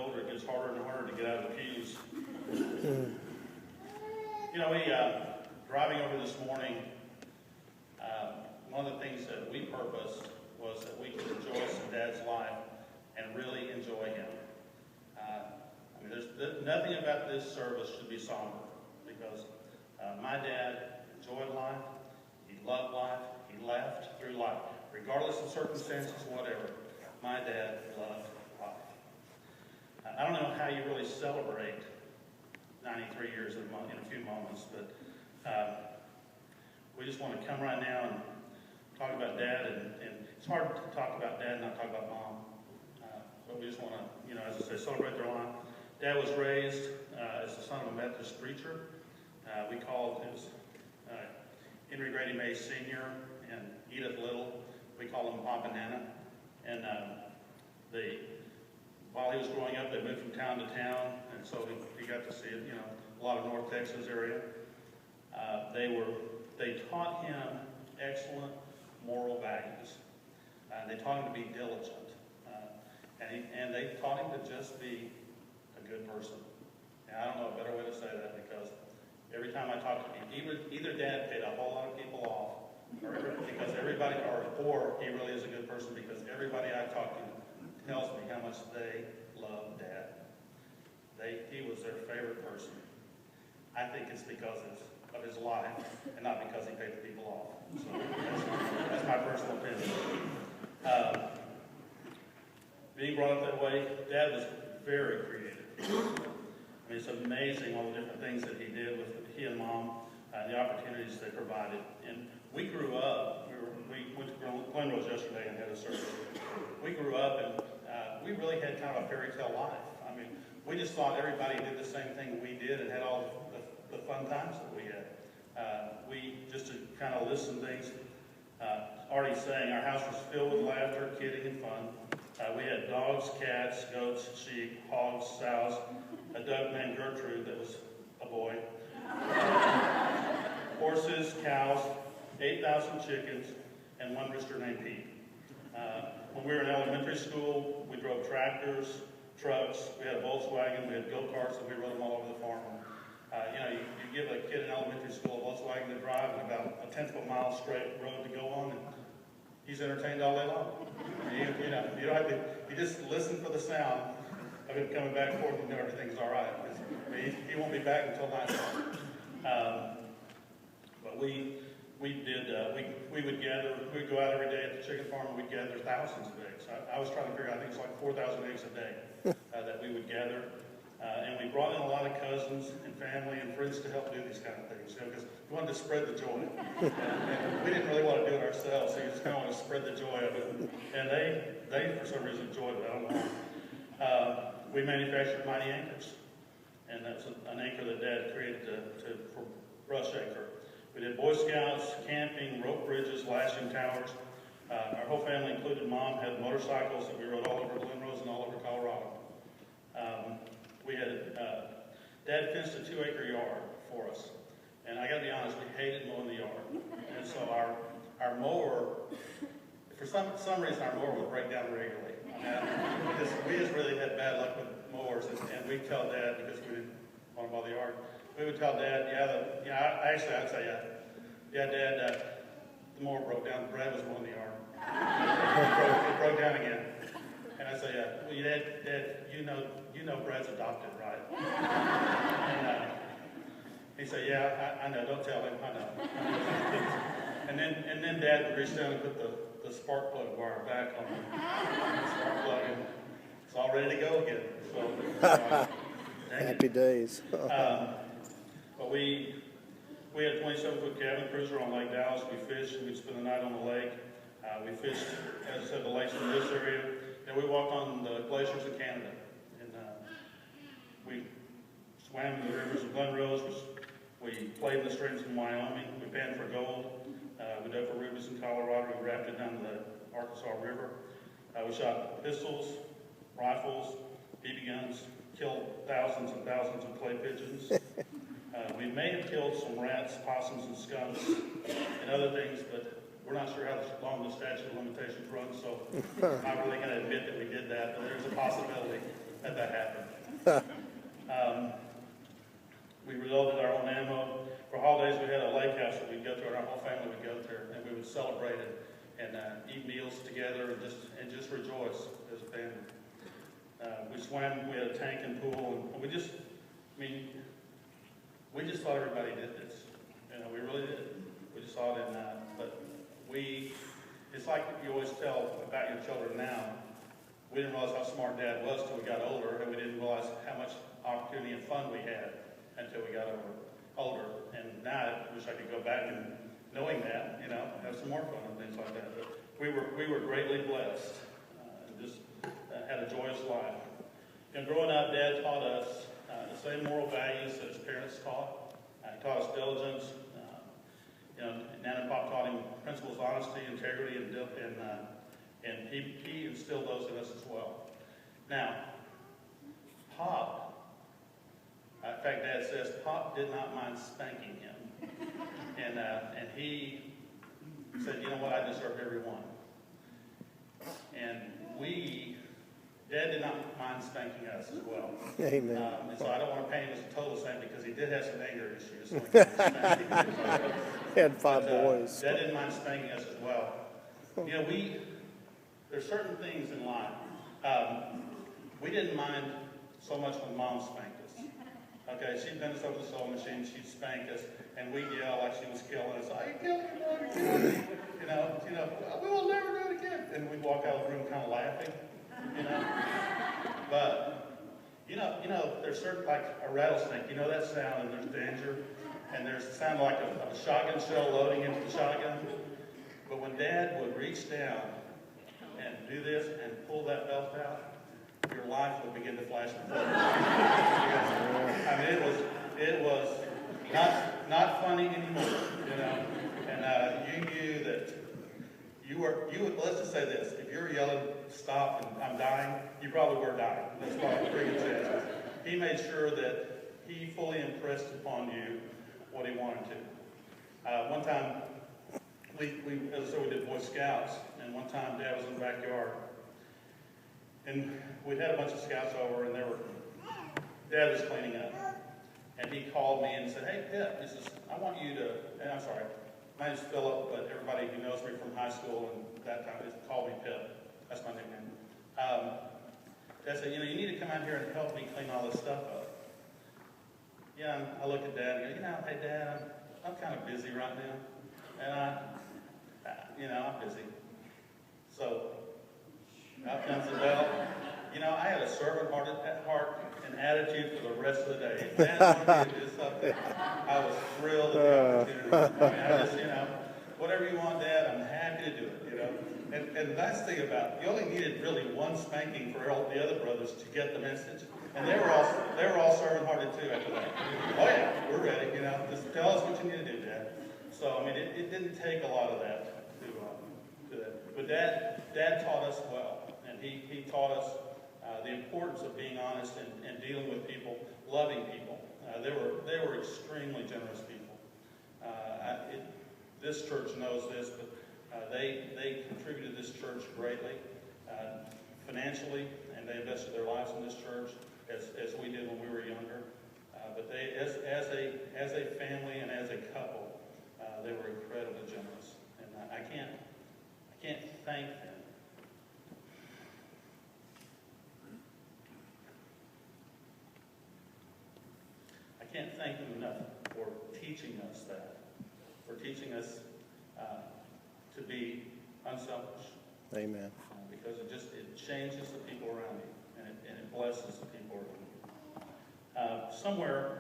older, it gets harder and harder to get out of the pews. You know, driving over this morning, one of the things that we purposed was that we could rejoice in Dad's life and really enjoy him. I mean, there's nothing about this service should be somber, because my dad enjoyed life, he loved life, he laughed through life, regardless of circumstances, whatever. My dad loved life. I don't know how you really celebrate 93 years in a few moments, but we just want to come right now and talk about Dad, and it's hard to talk about Dad and not talk about Mom, but we just want to, you know, as I say, celebrate their life. Dad was raised as the son of a Methodist preacher. We called his Henry Grady May Sr. and Edith Little. We called them Pop and Nana. And while he was growing up, they moved from town to town, and so he got to see it, you know, a lot of North Texas area. They taught him excellent moral values. They taught him to be diligent, and they taught him to just be a good person. And I don't know a better way to say that, because every time I talk to him, either Dad paid a whole lot of people off, or because everybody, or he really is a good person, because everybody I talk to tells me how much they love Dad. He was their favorite person. I think it's because of his life, and not because he paid the people off. So that's my personal opinion. Being brought up that way, Dad was very creative. I mean, it's amazing all the different things that he did with he and Mom, the opportunities they provided. And we grew up, we went to Glen Rose yesterday and had a service. We grew up, and we really had kind of a fairy tale life. I mean, we just thought everybody did the same thing we did and had all the fun times that we had. We, just to kind of list some things, already saying, our house was filled with laughter, kidding, and fun. We had dogs, cats, goats, sheep, hogs, sows, a duck named Gertrude that was a boy, horses, cows, 8,000 chickens, and one rooster named Pete. When we were in elementary school, we drove tractors, trucks, we had a Volkswagen, we had go-karts, and we rode them all over the farm. You know, you give a kid in elementary school a Volkswagen to drive and about a tenth of a mile straight road to go on, and he's entertained all day long. You know, you don't have to, you just listen for the sound of him coming back and forth, and know everything's all right. I mean, he won't be back until 9 o'clock. But we would gather, we'd go out every day at the chicken farm, and we'd gather thousands of eggs. I was trying to figure out, I think it's like 4,000 eggs a day that we would gather. And we brought in a lot of cousins and family and friends to help do these kind of things, you know, because we wanted to spread the joy. And we didn't really want to do it ourselves, so you just kind of want to spread the joy of it. And they for some reason enjoyed it, I don't know. We manufactured mighty anchors, and that's an anchor that Dad created for brush anchor. We did Boy Scouts, camping, rope bridges, lashing towers. Our whole family, including Mom, had motorcycles that we rode all over Glen Rose and all over Colorado. We had, Dad fenced a 2-acre yard for us. And I got to be honest, we hated mowing the yard. And so our mower, for some reason, our mower would break down regularly. We just really had bad luck with mowers. And we'd tell Dad, because we didn't want to mow the yard, we would tell Dad, I'd say, Dad, the mower broke down. Brad was mowing the yard. It broke down again. And I say, well, Dad, you know Brad's adopted, right? And he said, yeah, I know. Don't tell him. I know. and then Dad would reach down and put the spark plug wire back on the spark plug, and it's all ready to go again. So, happy days. But we had a 27-foot cabin cruiser on Lake Dallas. We fished, and we'd spend the night on the lake. We fished, as I said, the lakes in this area. And we walked on the glaciers in Canada. And we swam in the rivers of Glen Rose. We played in the streams in Wyoming. We panned for gold. We dug for rubies in Colorado. We rafted down to the Arkansas River. We shot pistols, rifles, BB guns, killed thousands and thousands of clay pigeons. We may have killed some rats, possums, and skunks, and other things, but we're not sure how long the statute of limitations runs, so I'm not really going to admit that we did that, but there's a possibility. that happened. We reloaded our own ammo. For holidays, we had a lake house that we'd go to, and our whole family would go there, and we would celebrate it and eat meals together and just rejoice as a family. We swam. We had a tank and pool, and we just thought everybody did this. We really did. We just saw it but it's like you always tell about your children now. We didn't realize how smart Dad was till we got older, and we didn't realize how much opportunity and fun we had until we got older. And now I wish I could go back and knowing that, have some more fun and things like that. But we were greatly blessed and just had a joyous life. And growing up, Dad taught us the same moral values that his parents taught. He taught us diligence. Nan and Pop taught him principles of honesty, integrity, and he instilled those in us as well. Now, Pop, in fact, Dad says Pop did not mind spanking him, and he said, "You know what? I deserve every one." And Dad did not mind spanking us as well. Amen. And so I don't want to paint him as a total saint because he did have some anger issues. So he had five boys. Dad didn't mind spanking us as well. There's certain things in life. We didn't mind so much when Mom spanked us. Okay, she'd bend us over the sewing machine, she'd spank us, and we'd yell like she was killing us. "Oh, you killed me, Mom, you killed me." We will never do it again. And we'd walk out of the room kind of laughing. But there's certain, like a rattlesnake, that sound, and there's danger, and there's the sound like a shotgun shell loading into the shotgun. But when Dad would reach down and do this and pull that belt out, your life would begin to flash before you. It was not funny anymore, and you knew that let's just say this, if you're yelling, "Stop," and "I'm dying," you probably were dying. That's probably a pretty good chance. He made sure that he fully impressed upon you what he wanted to. One time, we did Boy Scouts, and one time Dad was in the backyard, and we'd had a bunch of scouts over, and Dad was cleaning up, and he called me and said, "Hey, Pip," he says, "I want you to," and I'm sorry, my name's Phillip, but everybody who knows me from high school and that time called me Pip. That's my nickname. Dad said, "You need to come out here and help me clean all this stuff up." Yeah, and I look at Dad and go, "Hey, Dad, I'm kind of busy right now, and I'm busy." So out comes the bell. I had a servant heart and attitude for the rest of the day. If Dad wanted me to do something, I was thrilled at the opportunity. Whatever you want, Dad, I'm happy to do it. And the nice thing about it, you only needed really one spanking for all the other brothers to get the message, and they were all servant-hearted too after that. "Oh yeah, we're ready. Just tell us what you need to do, Dad." So it didn't take a lot of that to that. But Dad taught us well, and he taught us the importance of being honest and dealing with people, loving people. They were extremely generous people. This church knows this, but they contributed to this church greatly, financially, and they invested their lives in this church as we did when we were younger. But they, as a family and as a couple, they were incredibly generous, and I can't thank them. I can't thank them enough for teaching us that, for teaching us to be unselfish. Amen. Because it changes the people around you, and it blesses the people around you. Somewhere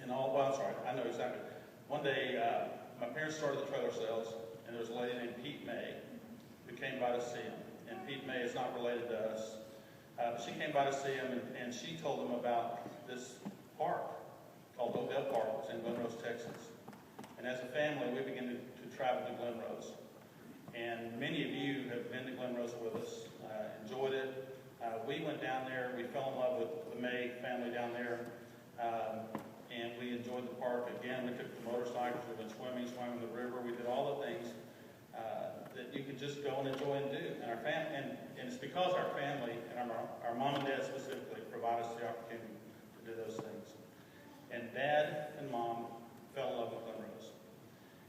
I know exactly. One day, my parents started the trailer sales, and there was a lady named Pip May who came by to see them. And Pip May is not related to us. She came by to see them, and she told them about this park called Odell Park. It's in Glen Rose, Texas. And as a family, we began to travel to Glen Rose. And many of you have been to Glen Rose with us, enjoyed it. We went down there. We fell in love with the May family down there. And we enjoyed the park. Again, we took the motorcycles. We went swimming, swam in the river. We did all the things that that you could just go and enjoy and do. And and it's because our family and our mom and dad specifically provide us the opportunity to do those things. And Dad and Mom fell in love with Glenrose.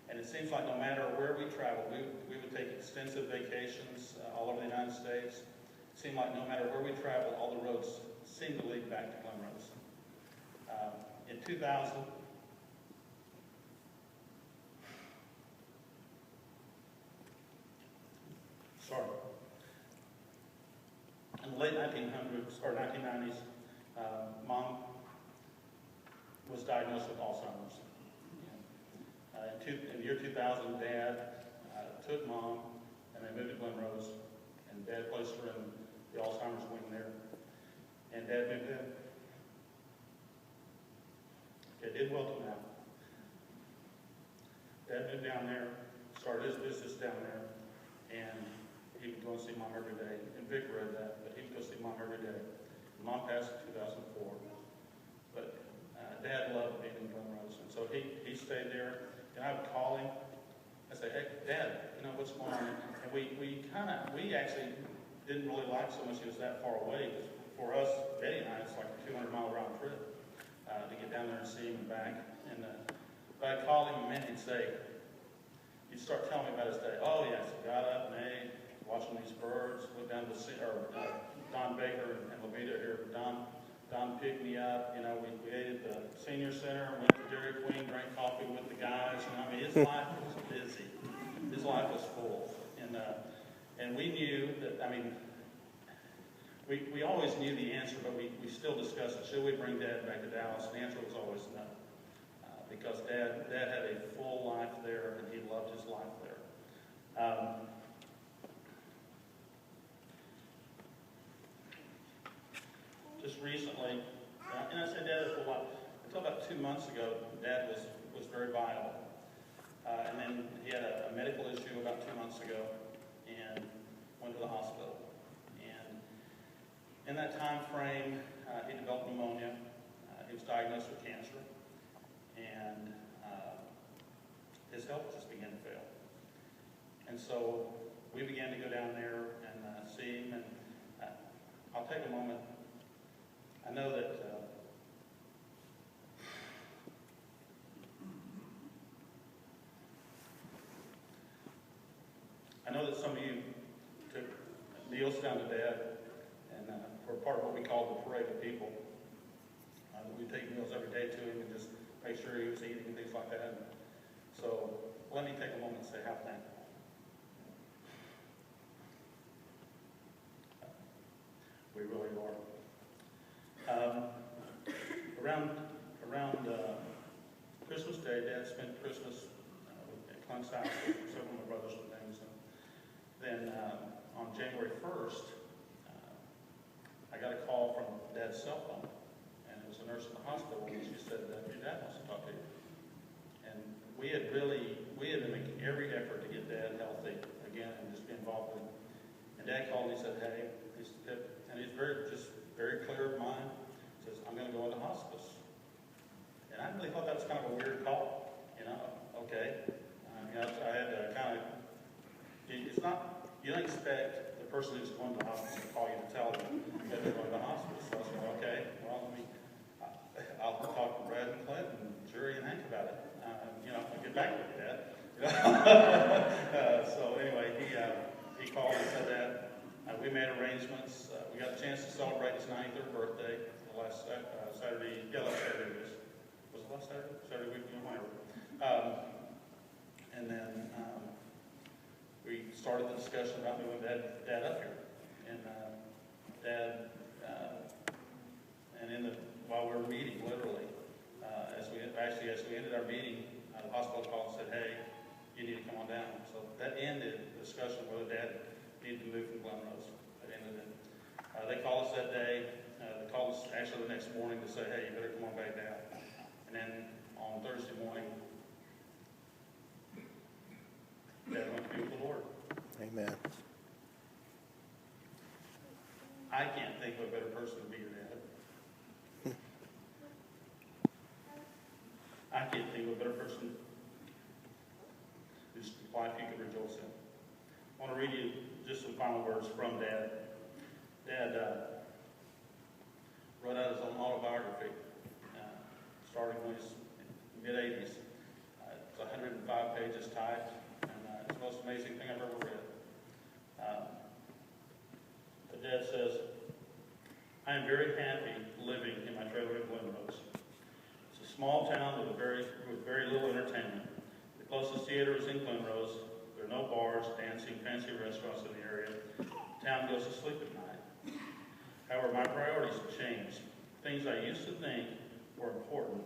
And it seems like no matter where we traveled, we would take extensive vacations all over the United States. It seemed like no matter where we traveled, all the roads seemed to lead back to Glenrose. In 2000, in the late 1900s or 1990s, Mom was diagnosed with Alzheimer's. In the year 2000, Dad took Mom and they moved to Glenrose, and Dad placed her in the Alzheimer's wing there. And Dad moved in. Okay, did well to now. Dad moved down there, started his business down there, and he would go and see Mom every day. And Vic read that, but he would go see Mom every day. Mom passed in 2004, but Dad loved being in Glenrose, and so he stayed there. And I would call him. I say, "Hey, Dad, what's going on?" And we actually didn't really like so much he was that far away. Because for us, Betty and I, it's like a 200-mile round trip to get down there and see him and back. And but I'd call him, and he'd he'd start telling me about his day. Oh yes, got up and ate, watching these birds. Went down to see Don Baker and Levita here. Don picked me up. We ate at the senior center, went to Dairy Queen, drank coffee with the guys. His life was busy. His life was full. And we knew that, we always knew the answer, but we still discussed it. Should we bring Dad back to Dallas? And the answer was always no. Because Dad had a full life there, and he loved his life there. Just recently, and I said Dad a lot, until about 2 months ago, Dad was very vital. And then he had a medical issue about 2 months ago and went to the hospital. And in that time frame, he developed pneumonia. He was diagnosed with cancer. And his health just began to fail. And so we began to go down there and see him. And I'll take a moment. I know that some of you took meals down to Dad, and were part of what we call the parade of people. We take meals every day to him and just make sure he was eating and things like that. So let me take a moment and say how thankful. We really are. Around Christmas Day, Dad spent Christmas at Clint's house with several of my brothers and things. And then on January 1st, I got a call from Dad's cell phone, and it was a nurse in the hospital, and she said that your dad wants to talk to you. And we had been making every effort to get Dad healthy again and just be involved with him. And Dad called and he said, "Hey," he said, "Pip," and he's very clear of mind. He says, "I'm going to go into hospice." And I really thought that was kind of a weird call. Okay. I had to kind of, it's not, you don't expect the person who's going to the hospice to call you to tell them that they're going to the hospice. So I said, okay, well, I'll talk to Brad and Clint and Jerry and Hank about it. I'll get back with that. So anyway, he called and said that. We made arrangements. We got a chance to celebrate his 93rd birthday last Saturday. Yeah, last Saturday it was. Was it last Saturday? Saturday week, whatever. And then we started the discussion about moving Dad up here. And Dad, while we were meeting, literally, as we ended our meeting, the hospital called and said, "Hey, you need to come on down." So that ended the discussion of whether Dad needed to move from Glenrose. That ended it. They called us that day. They called us actually the next morning to say, "Hey, you better come on back down." And then on Thursday morning, Dad went to be with the Lord. Amen. I can't think of a better person to be your dad. I can't think of a better person whose life you could rejoice in. I want to read you just some final words from Dad. Dad wrote out his own autobiography, starting when he was mid-80s. It's 105 pages typed, and it's the most amazing thing I've ever read. But Dad says, I am very happy living in my trailer in Glenrose. It's a small town with very little entertainment. The closest theater is in Glenrose. There are no bars, dancing, fancy restaurants in the area. The town goes to sleep at night. However, my priorities have changed. Things I used to think were important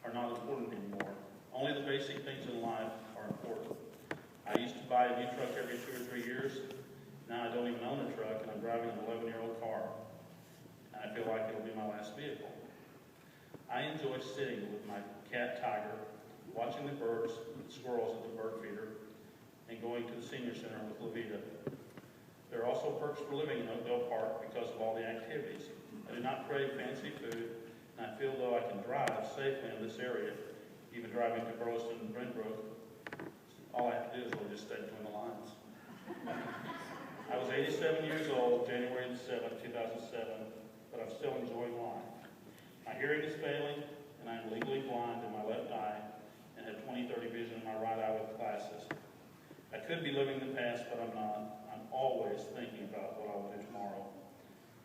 are not important anymore. Only the basic things in life are important. I used to buy a new truck every 2 or 3 years. Now I don't even own a truck, and I'm driving an 11-year-old car. And I feel like it'll be my last vehicle. I enjoy sitting with my cat Tiger, watching the birds and squirrels at the bird feeder, and going to the senior center with Levita. There are also perks for living in Oakdale Park because of all the activities. I do not crave fancy food, and I feel though I can drive safely in this area, even driving to Burleson and Brentbrook. All I have to do is really just stay between the lines. I was 87 years old, January the 7th, 2007, but I'm still enjoying life. My hearing is failing, and I'm legally blind in my left eye, and have 20/30 vision in my right eye with glasses. I could be living the past, but I'm not. I'm always thinking about what I will do tomorrow.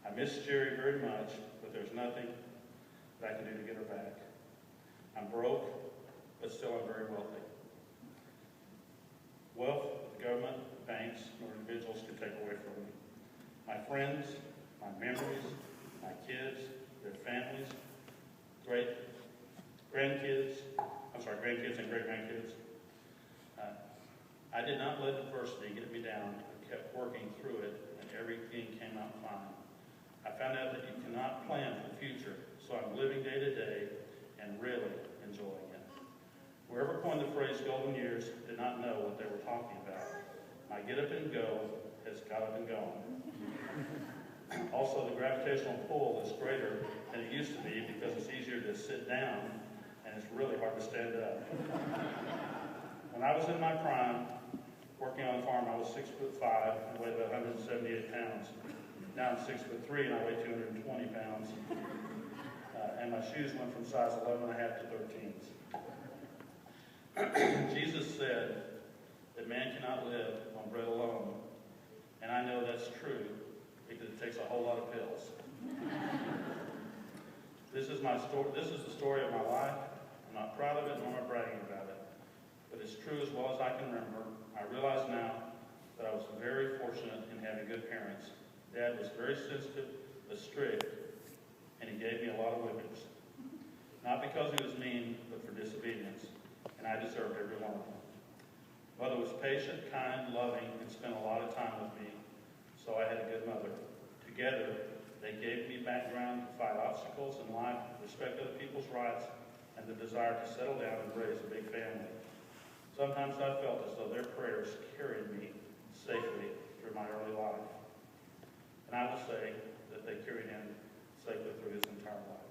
I miss Jerry very much, but there's nothing that I can do to get her back. I'm broke, but still I'm very wealthy. Wealth, the government, banks, or individuals can take away from me. My friends, my memories, my kids, their families, grandkids and great-grandkids. I did not let adversity get me down. I kept working through it, and everything came out fine. I found out that you cannot plan for the future, so I'm living day to day and really enjoying it. Whoever coined the phrase golden years did not know what they were talking about. My get up and go has got up and gone. Also, the gravitational pull is greater than it used to be because it's easier to sit down and it's really hard to stand up. When I was in my prime, working on the farm, I was 6'5" and weighed about 178 pounds. Now I'm 6'3" and I weigh 220 pounds. And my shoes went from size 11.5 to 13s. Jesus said that man cannot live on bread alone. And I know that's true because it takes a whole lot of pills. This is my story. This is the story of my life. I'm not proud of it, nor am I bragging about it. But it's true as well as I can remember. I realize now that I was very fortunate in having good parents. Dad was very sensitive, but strict, and he gave me a lot of whippings. Not because he was mean, but for disobedience, and I deserved every one of them. Mother was patient, kind, loving, and spent a lot of time with me, so I had a good mother. Together, they gave me background to fight obstacles in life, respect other people's rights, and the desire to settle down and raise a big family. Sometimes I felt as though their prayers carried me safely through my early life. And I will say that they carried him safely through his entire life.